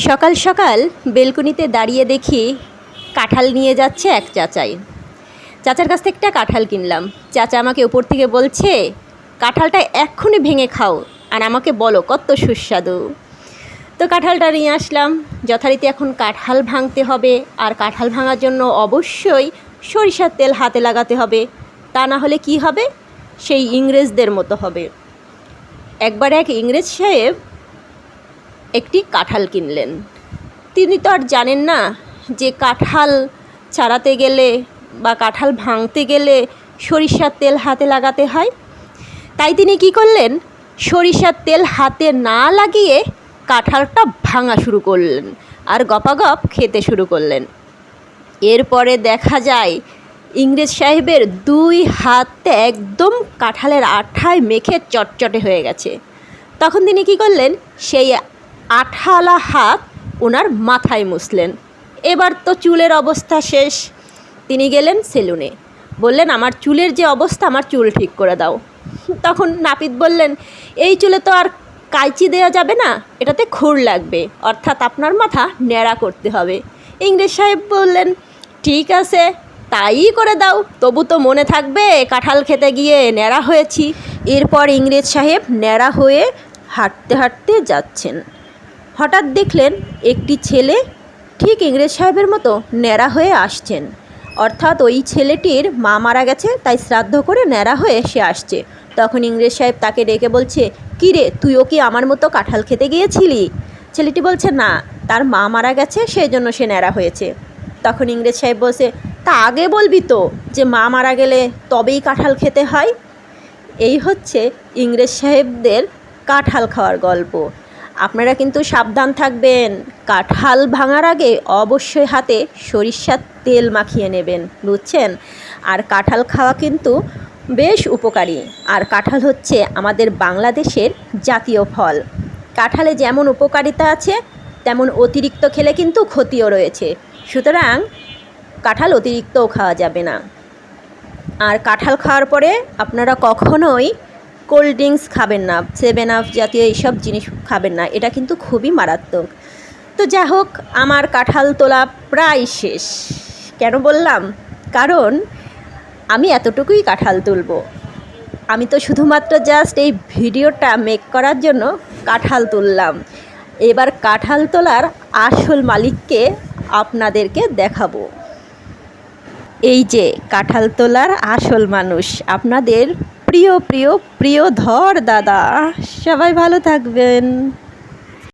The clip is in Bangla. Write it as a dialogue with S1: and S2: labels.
S1: সকাল সকাল বেলকনিতে দাঁড়িয়ে দেখি কাঁঠাল নিয়ে যাচ্ছে এক চাচাই। চাচার কাছ থেকে একটা কাঁঠাল কিনলাম। চাচা আমাকে উপর থেকে বলছে, কাঁঠালটা এক্ষুনি ভেঙে খাও আর আমাকে বলো কত সুস্বাদু। তো কাঁঠালটা নিয়ে আসলাম। যথারীতি এখন কাঁঠাল ভাঙতে হবে, আর কাঁঠাল ভাঙার জন্য অবশ্যই সরিষার তেল হাতে লাগাতে হবে, তা না হলে কি হবে, সেই ইংরেজদের মতো হবে। একবার এক ইংরেজ সাহেব একটি কাঁঠাল কিনলেন। তিনি তো আর জানেন না যে কাঁঠাল ছাড়াতে গেলে বা কাঁঠাল ভাঙতে গেলে সরিষার তেল হাতে লাগাতে হয়। তাই তিনি কি করলেন, সরিষার তেল হাতে না লাগিয়ে কাঁঠালটা ভাঙা শুরু করলেন আর গপাগপ খেতে শুরু করলেন। এরপরে দেখা যায় ইংরেজ সাহেবের দুই হাত একদম কাঁঠালের আঠায় মেখে চটচটে হয়ে গেছে। তখন তিনি কি করলেন, সেই আঠালা হাত ওনার মাথায় মুছলেন। এবার তো চুলের অবস্থা শেষ। তিনি গেলেন সেলুনে, বললেন আমার চুলের যে অবস্থা, আমার চুল ঠিক করে দাও। তখন নাপিত বললেন, এই চুলে তো আর কাঁচি দেওয়া যাবে না, এটাতে খুর লাগবে, অর্থাৎ আপনার মাথা ন্যাড়া করতে হবে। ইংরেজ সাহেব বললেন, ঠিক আছে তাই করে দাও, তবু তো মনে থাকবে কাঁঠাল খেতে গিয়ে ন্যাড়া হয়েছি। এরপর ইংরেজ সাহেব ন্যাড়া হয়ে হাঁটতে হাঁটতে যাচ্ছেন। হঠাৎ দেখলেন একটি ছেলে ঠিক ইংরেজ সাহেবের মতো ন্যাড়া হয়ে আসছেন, অর্থাৎ ওই ছেলেটির মা মারা গেছে, তাই শ্রাদ্ধ করে ন্যাড়া হয়ে সে আসছে। তখন ইংরেজ সাহেব তাকে ডেকে বলছে, কী রে, তুইও কি আমার মতো কাঁঠাল খেতে গিয়েছিলি? ছেলেটি বলছে, না, তার মা মারা গেছে, সেই জন্য সে ন্যাড়া হয়েছে। তখন ইংরেজ সাহেব বলছে, তা আগে বলবি তো যে মা মারা গেলে তবেই কাঁঠাল খেতে হয়। এই হচ্ছে ইংরেজ সাহেবদের কাঁঠাল খাওয়ার গল্প। আপনারা কিন্তু সাবধান থাকবেন, কাঁঠাল ভাঙার আগে অবশ্যই হাতে সরিষার তেল মাখিয়ে নেবেন, বুঝছেন? আর কাঁঠাল খাওয়া কিন্তু বেশ উপকারী। আর কাঁঠাল হচ্ছে আমাদের বাংলাদেশের জাতীয় ফল। কাঁঠালে যেমন উপকারিতা আছে, তেমন অতিরিক্ত খেলে কিন্তু ক্ষতিও রয়েছে। সুতরাং কাঁঠাল অতিরিক্তও খাওয়া যাবে না। আর কাঁঠাল খাওয়ার পরে আপনারা কখনোই কোল্ড ড্রিঙ্কস খাবেন না, 7 আপ জাতীয় এইসব জিনিস খাবেন না, এটা কিন্তু খুবই মারাত্মক। তো যা হোক, আমার কাঁঠাল তোলা প্রায় শেষ। কেন বললাম, কারণ আমি এতটুকুই কাঁঠাল তুলব। আমি তো শুধুমাত্র জাস্ট এই ভিডিওটা মেক করার জন্য কাঁঠাল তুললাম। এবার কাঁঠাল তোলার আসল মালিককে আপনাদেরকে দেখাবো। এই যে কাঁঠাল তোলার আসল মানুষ, আপনাদের প্রিয় প্রিয় প্রিয় ধর দাদা। সবাই ভালো থাকবেন।